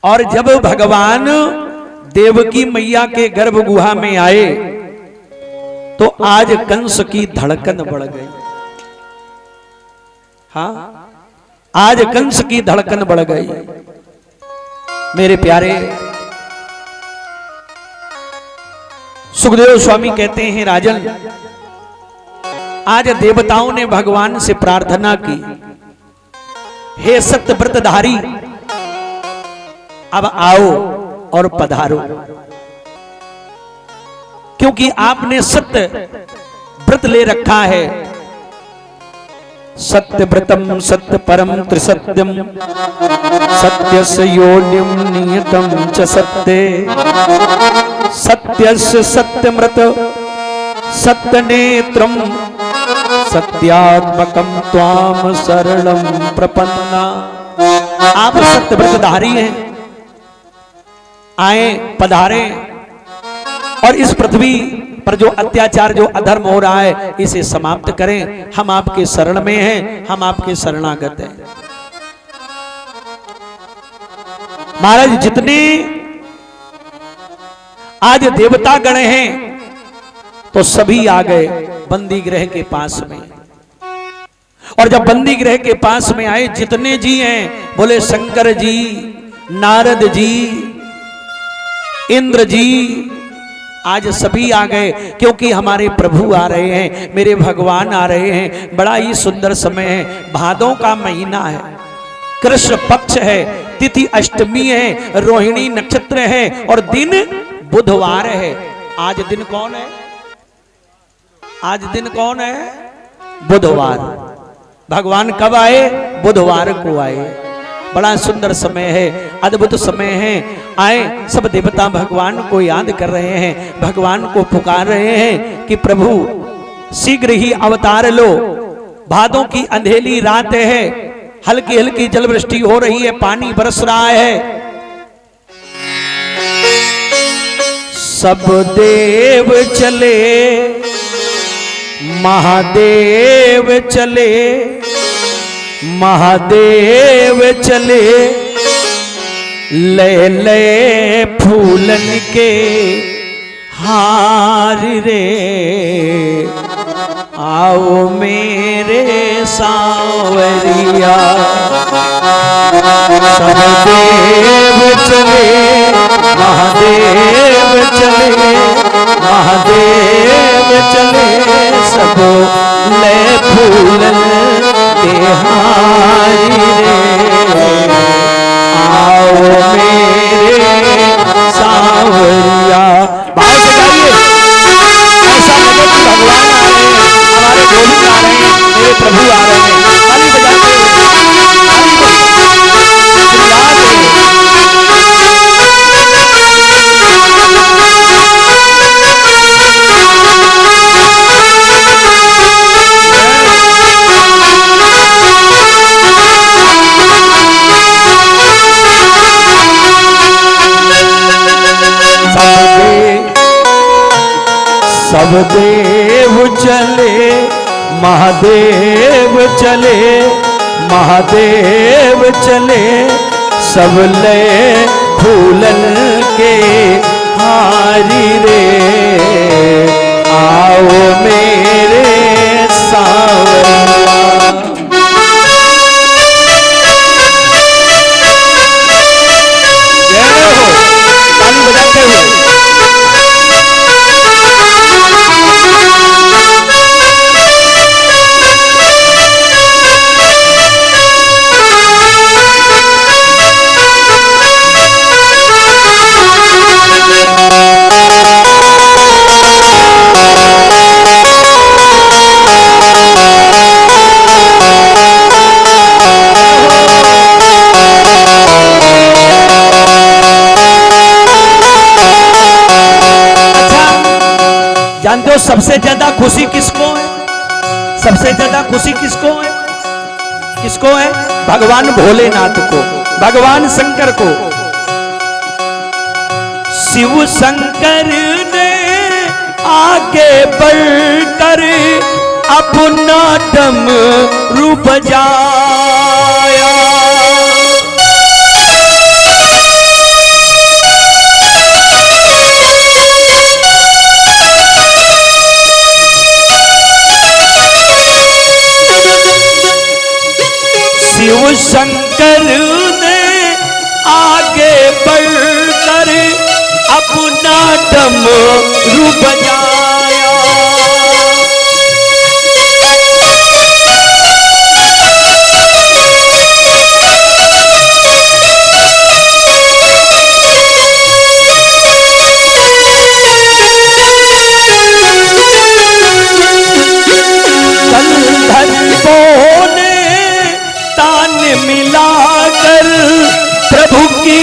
और जब भगवान देवकी मैया के गर्भ गुहा में आए तो आज कंस की धड़कन बढ़ गई। हाँ, आज कंस की धड़कन बढ़ गई। मेरे प्यारे सुखदेव स्वामी कहते हैं, राजन आज देवताओं ने भगवान से प्रार्थना की, हे सत्य व्रतधारी अब आओ और पधारो, क्योंकि आपने सत्य व्रत ले रखा है। सत्य व्रतम सत्य परम त्रिसत्यम सत्यस्य योनिम नियतम च सत्ये सत्यस्य सत्यमृत सत्यनेत्रम सत्यात्मकम त्वाम शरणम प्रपन्ना। आप सत्य व्रतधारी हैं, आए पधारे और इस पृथ्वी पर जो अत्याचार जो अधर्म हो रहा है इसे समाप्त करें। हम आपके शरण में हैं, हम आपके शरणागत हैं। महाराज जितने आज देवता गण हैं तो सभी आ गए बंदी गृह के पास में। और जब बंदी गृह के पास में आए जितने जी हैं, बोले शंकर जी, नारद जी, इंद्र जी, आज सभी आ गए, क्योंकि हमारे प्रभु आ रहे हैं, मेरे भगवान आ रहे हैं। बड़ा ही सुंदर समय है, भादों का महीना है, कृष्ण पक्ष है, तिथि अष्टमी है, रोहिणी नक्षत्र है और दिन बुधवार है। आज दिन कौन है? आज दिन कौन है? बुधवार। भगवान कब आए? बुधवार को आए। बड़ा सुंदर समय है, अद्भुत समय है। आए सब देवता भगवान को याद कर रहे हैं, भगवान को पुकार रहे हैं कि प्रभु शीघ्र ही अवतार लो। भादों की अंधेरी रात है, हल्की हल्की जलवृष्टि हो रही है, पानी बरस रहा है। सब देव चले, महादेव चले, महादेव चले, ले ले फूलन के हार रे, आओ मेरे सांवरिया। सब देव चले, महादेव चले, महादेव चले, सब ले फूलन के हार रे, आओ मेरे सांवरिया। भाव से गाइए, ऐसा लगे कि भगवान आ रहे हैं, हमारे गोविंद आ रहे हैं, मेरे प्रभु आ रहे हैं। ताली बजाते हुए सब देव चले, महादेव चले, महादेव चले, सब ले फूलन के हारी रे, आओ मेरे सांवरिया। जय हो, ताली बजाते हुए। जानते हो सबसे ज्यादा खुशी किसको है? सबसे ज्यादा खुशी किसको है? किसको है? भगवान भोलेनाथ को, भगवान शंकर को। शिव शंकर ने आगे बढ़कर अपना डमरू बजाया, अपना डमरू बजाया। गंधर्वों ने तान मिलाकर प्रभु की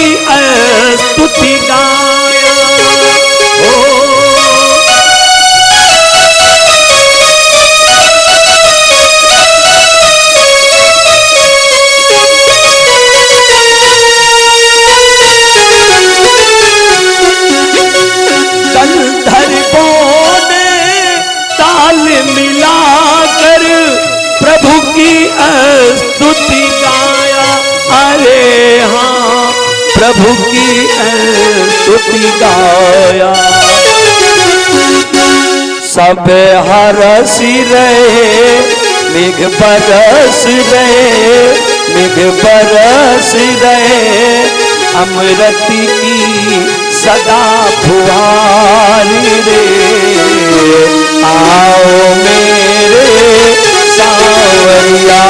स्तुति गाया। गंधर्वों ने ताल मिलाकर प्रभु की स्तुति गाया। अरे हाँ, प्रभु की स्तुति गाया। सब हरसी रहे, मेघ बरस रहे, मेघ बरस रहे, अमृत की सदा फुहारी रे। आओ मेरे सावरिया।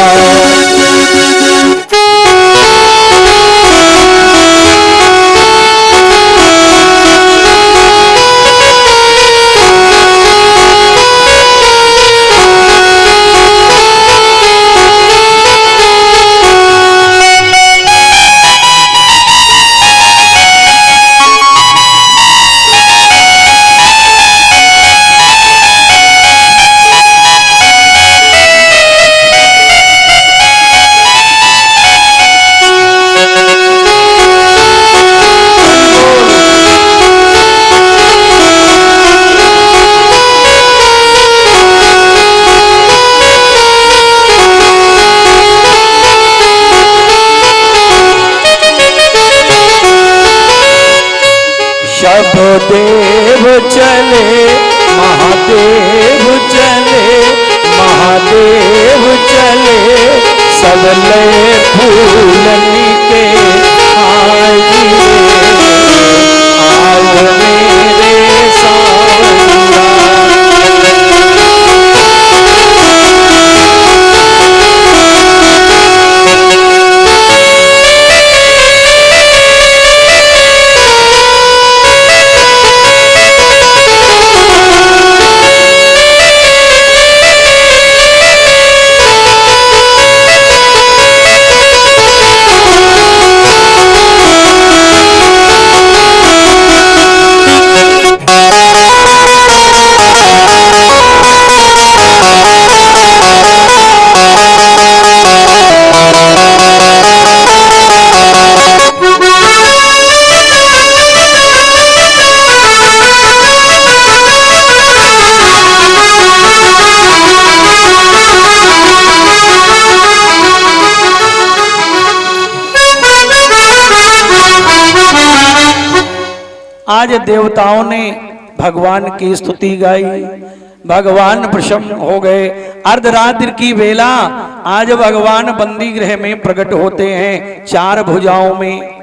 देव चले, महादेव चले, महादेव चले, सब ले फूलनी के आई। आओ मेरे सावरिया। आज देवताओं ने भगवान की स्तुति गाई, भगवान प्रसन्न हो गए। अर्धरात्रि की वेला आज भगवान बंदी गृह में प्रकट होते हैं, चार भुजाओं में।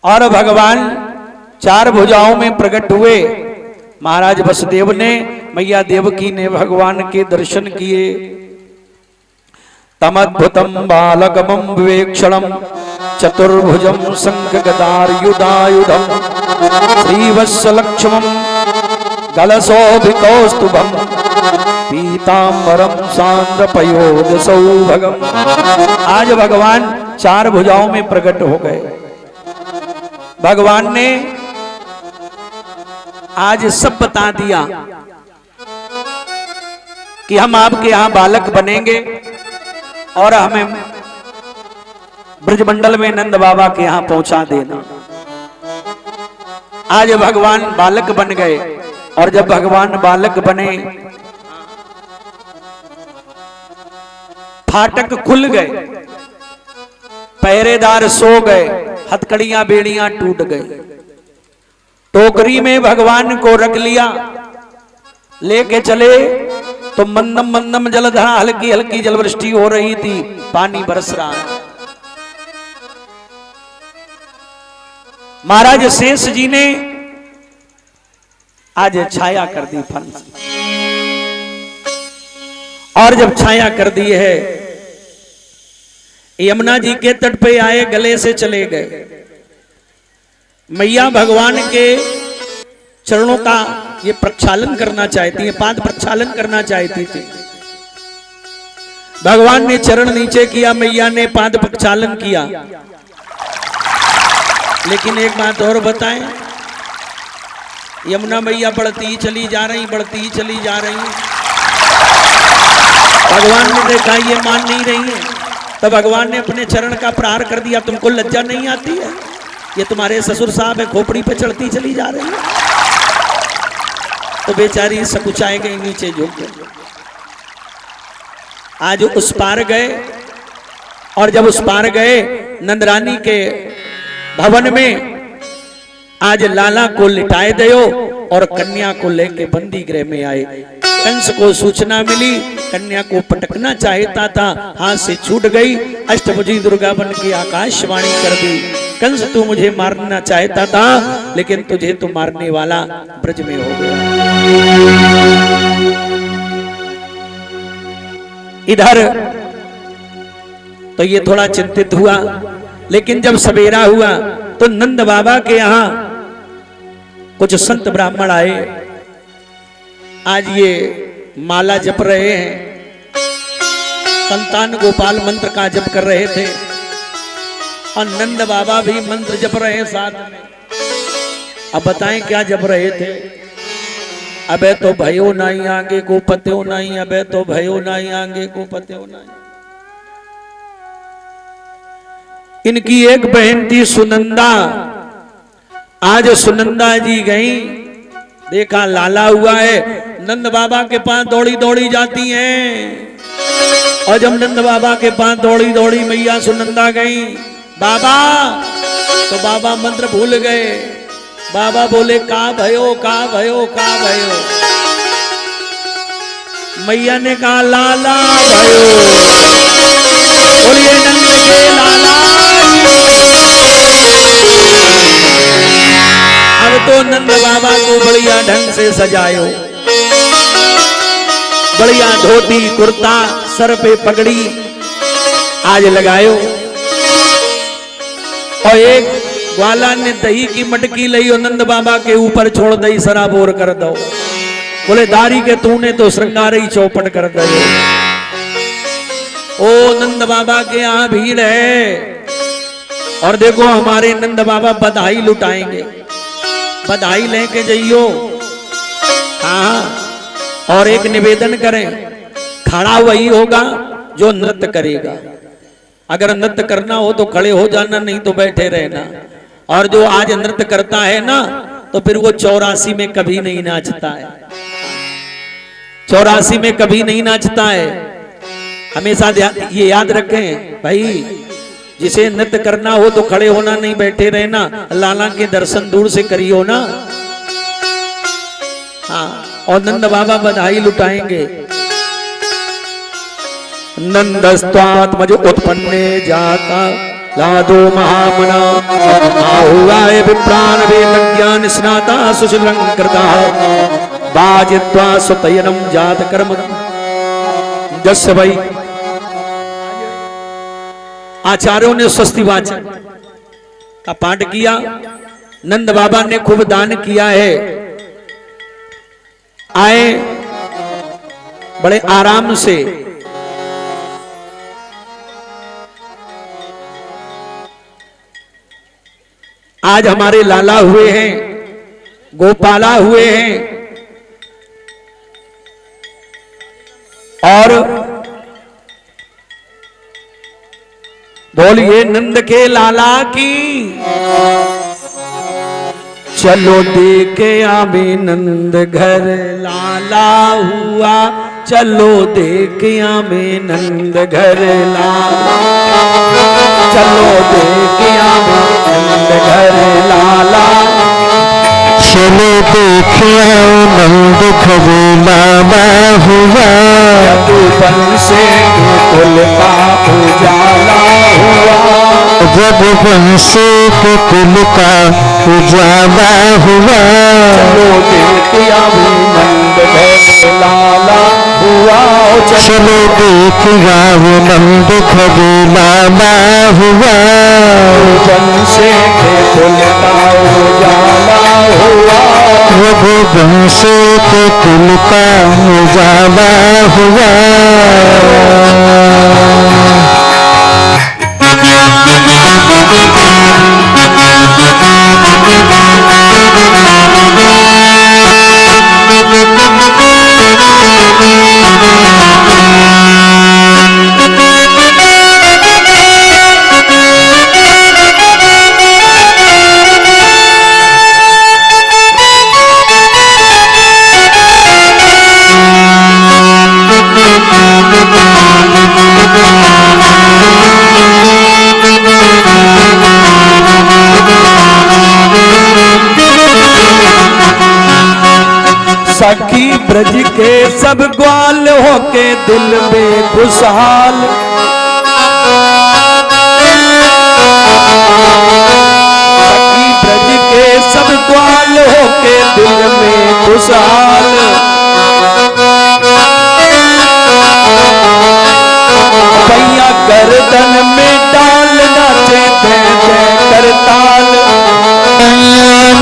और भगवान चार भुजाओं में प्रकट हुए। महाराज वसुदेव ने, मैया देवकी ने भगवान के दर्शन किए। तमद्भुतम बालकमं विवेक्षणं चतुर्भुजं शंखगदायुधायुधं श्रीवत्सलक्ष्मं गलशोभिकौस्तुभं पीतांबरं सांद्रपयोदसौभगं। आज भगवान चार भुजाओं में प्रकट हो गए। भगवान ने आज सब बता दिया कि हम आपके यहां बालक बनेंगे और हमें ब्रजमंडल में नंद बाबा के यहां पहुंचा देना। आज भगवान बालक बन गए। और जब भगवान बालक बने, फाटक खुल गए, पहरेदार सो गए, हथकड़ियां बेड़ियां टूट गई। टोकरी में भगवान को रख लिया, लेके चले तो मंदम मंदम जलधारा, हल्की हल्की जलवृष्टि हो रही थी, पानी बरस रहा है। महाराज शेष जी ने आज छाया कर दी फन से, और जब छाया कर दी है, यमुना जी के तट पे आए, गले से चले गए। मैया भगवान के चरणों का ये प्रक्षालन करना चाहती है, पाद प्रक्षालन करना चाहती थी। भगवान ने चरण नीचे किया, मैया ने पाद प्रक्षालन किया। लेकिन एक बात और बताएं, यमुना मैया बढ़ती ही चली जा रही, बढ़ती ही चली जा रही। भगवान ने देखा ये मान नहीं रही है, तो भगवान ने अपने चरण का प्रहार कर दिया। तुमको लज्जा नहीं आती है? ये तुम्हारे ससुर साहब है, खोपड़ी पे चढ़ती चली जा रही है। तो बेचारी सकुचाए गई, नीचे झुक गई। आज उस पार गए, और जब उस पार गए नंदरानी के भवन में, आज लाला को लिटाए दयो और कन्या को लेके बंदी गृह में आए। कंस को सूचना मिली, कन्या को पटकना चाहता था, हाथ से छूट गई। अष्टभुजी दुर्गा बन के आकाशवाणी कर दी, कंस तू मुझे मारना चाहता था, लेकिन तुझे तो मारने वाला ब्रज में हो गया। इधर तो ये थोड़ा चिंतित हुआ, लेकिन जब सवेरा हुआ तो नंद बाबा के यहां कुछ संत ब्राह्मण आए। आज ये माला जप रहे हैं, संतान गोपाल मंत्र का जप कर रहे थे, और नंद बाबा भी मंत्र जप रहे हैं साथ में। अब बताएं क्या जप रहे थे? अबे तो भयो नहीं आगे को पत्यो नहीं, अबे तो भयो नहीं आगे को पत्यो नहीं। इनकी एक बहन थी सुनंदा। आज सुनंदा जी गई, देखा लाला हुआ है, नंद बाबा के पास दौड़ी दौड़ी जाती हैं। और जब नंद बाबा के पास दौड़ी दौड़ी मैया सुनंदा गई, बाबा, तो बाबा मंत्र भूल गए। बाबा बोले का भयो, का भयो, का भयो। मैया ने कहा लाला भयो, बोलिए नंद के लाला। अब तो नंद बाबा को बढ़िया ढंग से सजायो, बढ़िया धोती कुर्ता, सर पे पगड़ी आज लगायो। और एक ग्वाला ने दही की मटकी ली और नंद बाबा के ऊपर छोड़ दई, सराबोर कर दो। बोले दारी के तूने तो श्रृंगारी चौपट कर दो। ओ नंद बाबा के यहाँ भीड़ है, और देखो हमारे नंद बाबा बधाई लुटाएंगे, बधाई लेके जाइयो। हाँ, और एक निवेदन करें, खड़ा वही होगा जो नृत्य करेगा। अगर नृत्य करना हो तो खड़े हो जाना, नहीं तो बैठे रहना। और जो आज नृत्य करता है ना, तो फिर वो 84 में कभी नहीं नाचता है, 84 में कभी नहीं नाचता है। हमेशा ये याद रखें भाई, जिसे नृत्य करना हो तो खड़े होना, नहीं बैठे रहना। लाला के दर्शन दूर से करियो ना। हाँ, और नंद बाबा बधाई लुटाएंगे। नंदस्त्वात्मज उत्पन्ने जाता लादो महामना, आहुवाय विप्रान वेदज्ञान स्नाता सुशिलंकृता, बाजित्वा सुतयनम जात कर्म जस्य वै। आचार्यों ने स्वस्ति वाचन का पाठ किया। नंद बाबा ने खूब दान किया है। आए बड़े आराम से, आज हमारे लाला हुए हैं, गोपाला हुए हैं, और बोलिए नंद के लाला की। चलो देखे आवे नंद घर लाला हुआ, चलो देखे आवे नंद घर लाला, चलो देखे आवे नंद घर लाला, चलो देखे आओ नंद घर लाला हुआ, यदुवन से कुल का उजाला हुआ, रघुवंश के कुल का उजाला हुआ। चलो देखिया भी नंद घर लाला हुआ। चलो देखिया वो नंद घर लाला हुआ। वंश के कुल का उजाला हुआ। रघुवंश के कुल का उजाला हुआ। सखी ब्रज के सब ग्वाल होके दिल में खुशहाल। सखी ब्रज के सब ग्वाल होके दिल में खुशहाल। भैया गर्दन में डाल नाचे दे दे करताल।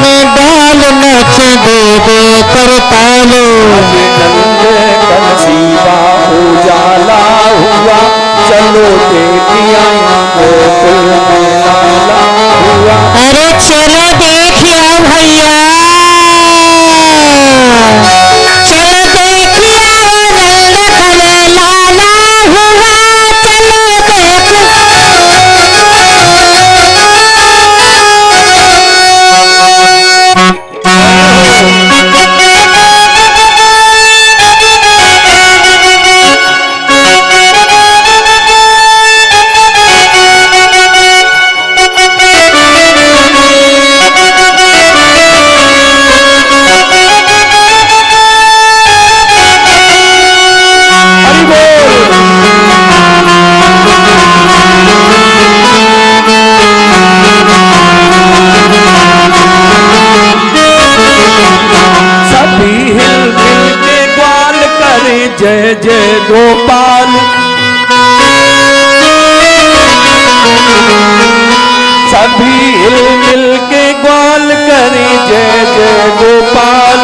में डाल नाचे दे दे करताल। नंद कनसीबा उजाला हुआ। चलो देखिया गोकुल में लाला हुआ। अरे चलो देखिया भैया, चलो देखिया नंद घर लाला हुआ। जय जय गोपाल। सभी हिल मिल के ग्वाल करें जय जय गोपाल।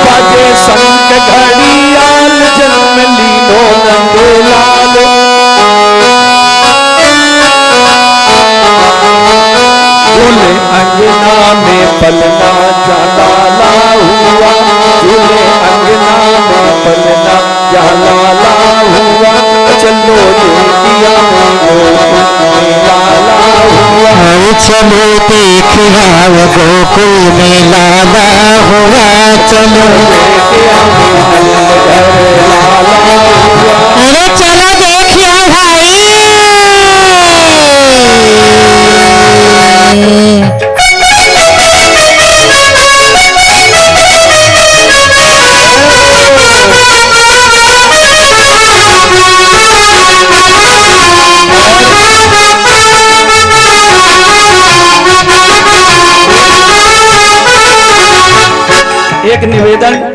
बाजे शंख घड़ियाल जन्म लीनो नंदलाल। झूले अंगना में पलना जालाला हुआ। झूले अंगना में पलना जालाला हुआ। चलो देखिया गोकुल में लाला हुआ। चलो देखिया गोकुल में लाला हुआ। चलो देखिया लाला हुआ। अरे चलो देखिया भाई।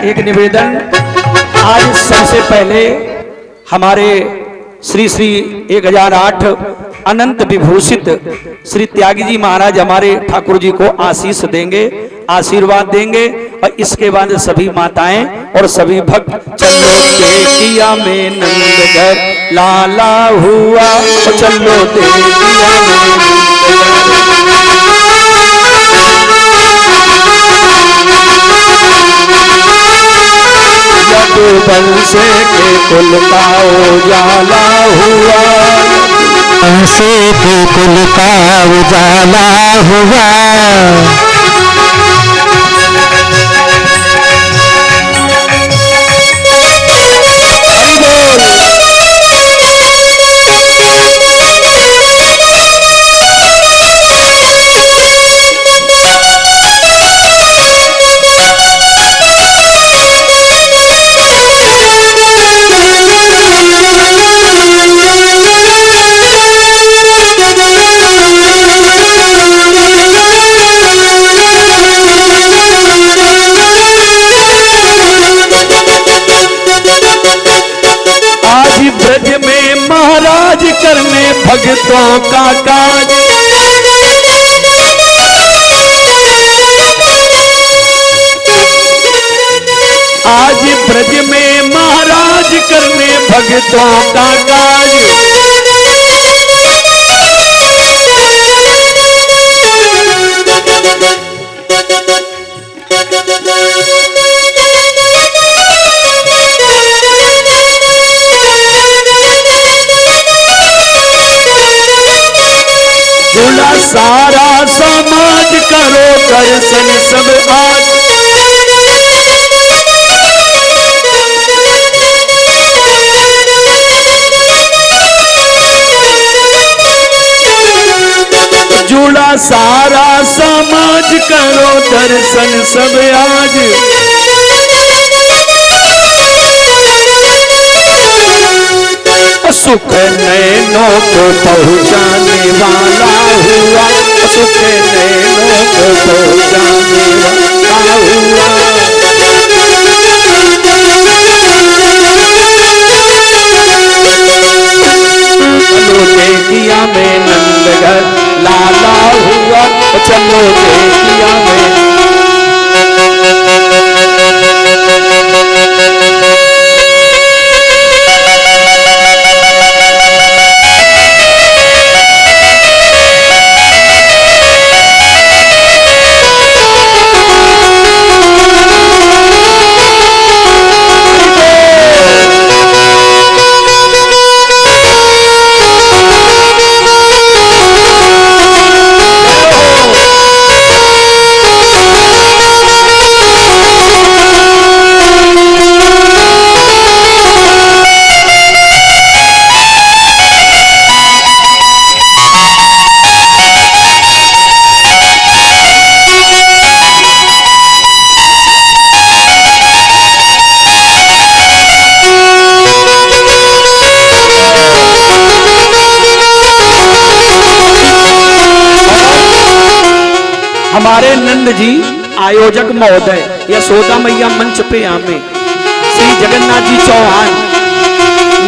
एक निवेदन आज सबसे पहले हमारे श्री श्री 1008 अनंत विभूषित श्री त्यागी जी महाराज हमारे ठाकुर जी को आशीष देंगे, आशीर्वाद देंगे। और इसके बाद सभी माताएं और सभी भक्त चलो देखिया में नंद घर लाला हुआ। चलो देखिया वंश के कुल का उजाला हुआ। वंश के कुल का उजाला हुआ। ब्रज में महाराज करने भक्तों का काज। आज ब्रज में महाराज करने भक्तों का काज। झूला सारा समाज करो दर्शन सब आज। झूला सारा समाज करो दर्शन सब आज। सुख नैनों को पहुँचाने वाला हुआ, सुख नैनों को पहुँचाने वाला हुआ। चलो देखिया में नंदघर लाला हुआ, चलो देखिया में। हमारे नंद जी आयोजक महोदय यशोदा मैया मंच पे आमे, श्री जगन्नाथ जी चौहान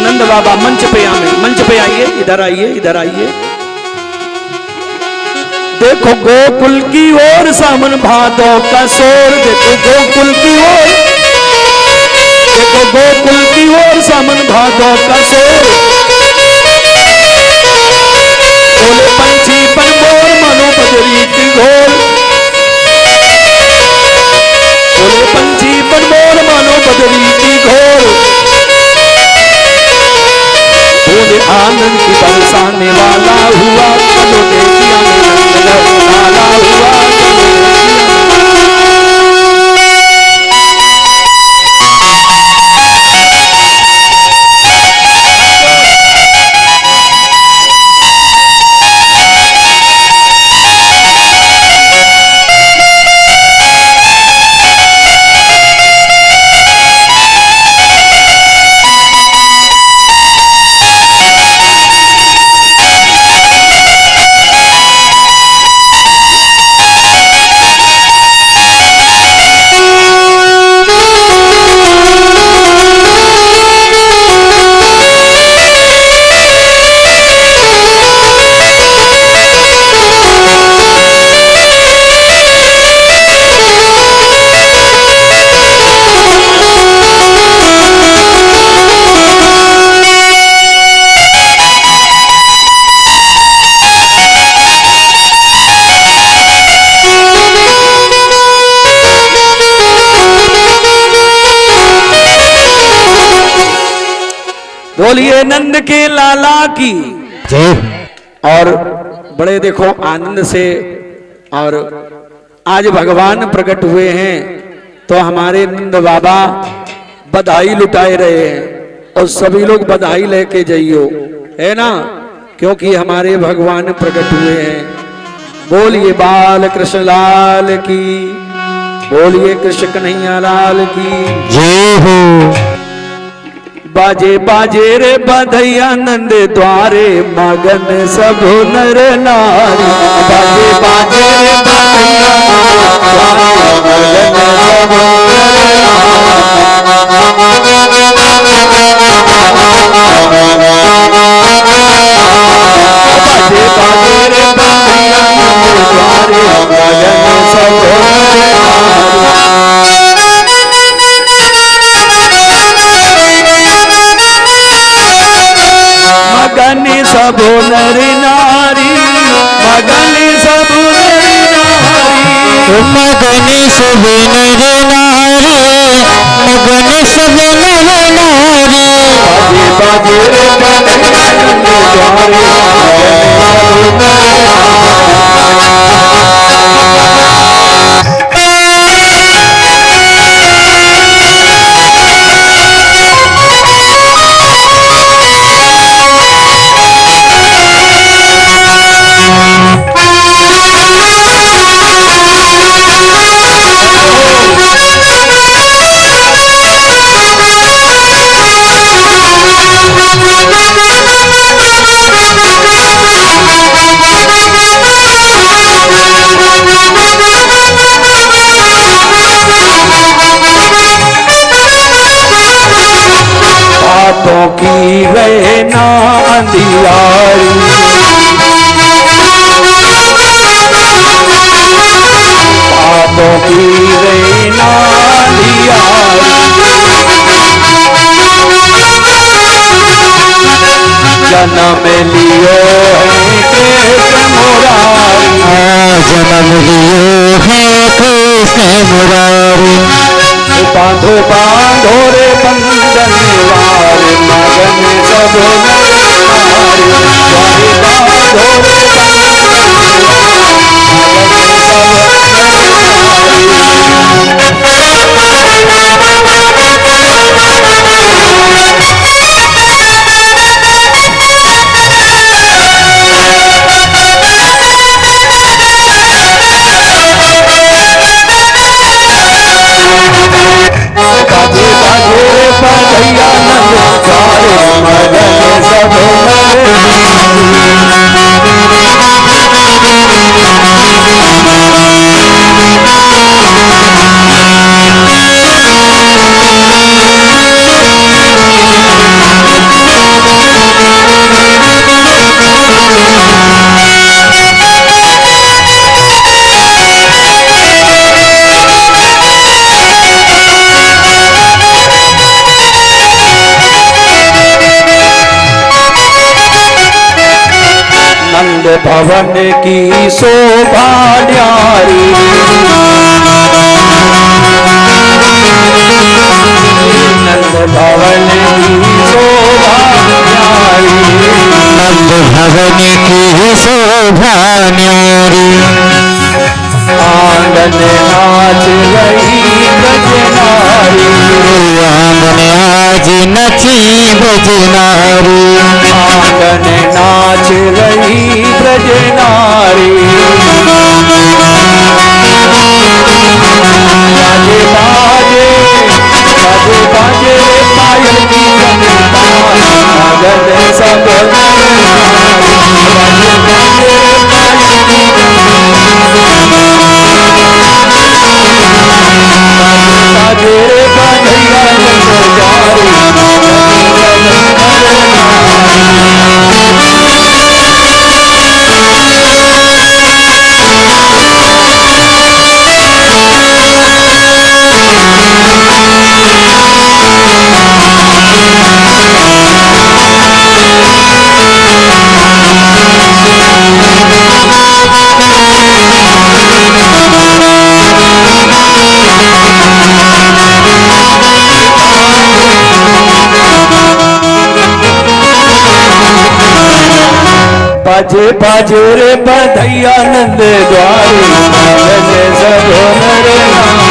नंद बाबा मंच पे आमे, मंच पे आइए, इधर आइए, इधर आइए। देखो गोकुल की ओर सामन भादों का शोर, देखो गोकुल की ओर, देखो गोकुल की ओर सामन भादों का शोर। बोले पंछी पर मोर मनो बजरी की घोर, बोले पंछी पर मोर मानो बदरी की घोर। बोले आनंद की बरसाने वाला हुआ, चलो देखिया में लाला हुआ। बोलिए नंद के लाला की जय। और बड़े देखो आनंद से और आज भगवान प्रकट हुए हैं तो हमारे नंद बाबा बधाई लुटाए रहे हैं और सभी लोग बधाई लेके जाइयो, है ना, क्योंकि हमारे भगवान प्रकट हुए हैं। बोलिए बाल कृष्ण लाल की, बोलिए कृष्ण कन्हैया लाल की जय हो। बाजे बाजे रे बधैया नंद द्वारे मगन सब नर नारी। बाजे बाजे रे बधैया नंद द्वारे मगन सब नर नारी। मगन सब नर नारी, मगन सब नर नारी, मगन सब नर नारी, मगन सब नर नारी। बाजे रे कन्हैया नंद द्वारे, बातों की गए ना अंधियारी, बातों की गए ना अंधियारी, जन्म लियो है कृष्ण मुरारी, जन्म लियो है कृष्ण मुरारी। बांधो बांधो रे बंधन वार, मगन सब नर नारी, बांधो रे बंधन वार, मगन सब बाजे बाजे रे बधैया नंद द्वारे, मगन सब नर नंद भवन की शोभा न्यारी, नंद भवन की शोभा न्यारी, नंद भवन की शोभा न्यारी। आंगन नाच रही ब्रज नारी, आंगन आज नची ब्रज नारी, आंगन नाच रही ब्रज नारी, बाजे बाजे बाजे बाजे रे पायल की चंद्रमा, मगन सब नर नारी, बाजे बाजे रे पायल की बाजे रे कन्हैया नंद द्वारे, मगन सब नर बाजे बाजे रे बधैया नंद द्वारे, मगन सब नर नारी।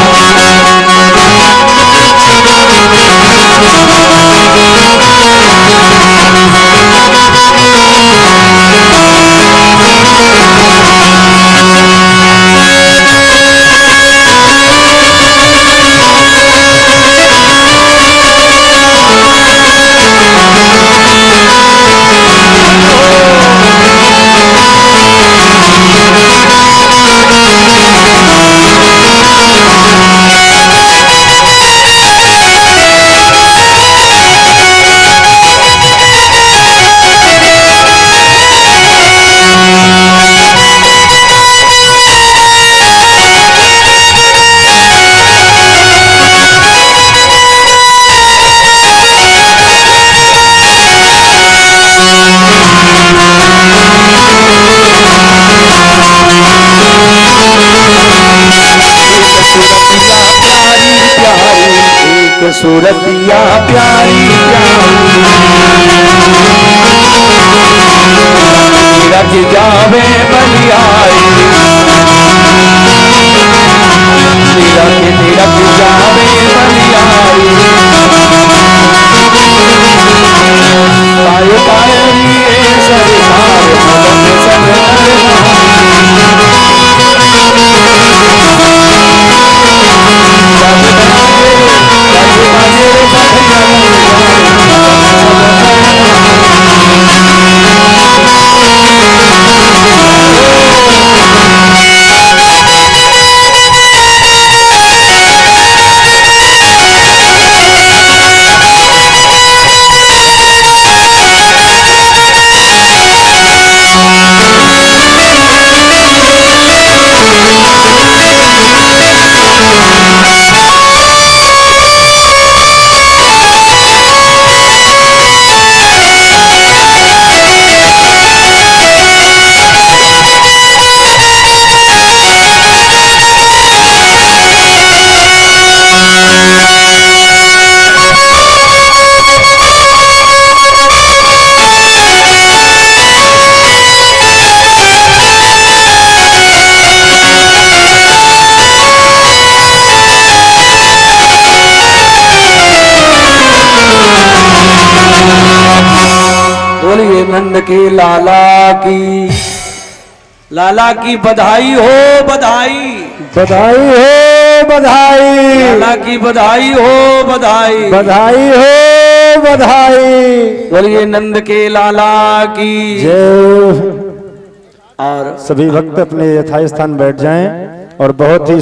सूरतिया प्यारी प्यारी रख जावे बलियाई रख जावे बलियाई पाए पाए सरकार बोलिए नंद के लाला की बधाई हो बधाई बधाई हो बधाई लाला की बधाई हो बधाई बधाई हो बधाई। बोलिए नंद के लाला की जय। और सभी भक्त अपने यथास्थान बैठ जाएं और बहुत ही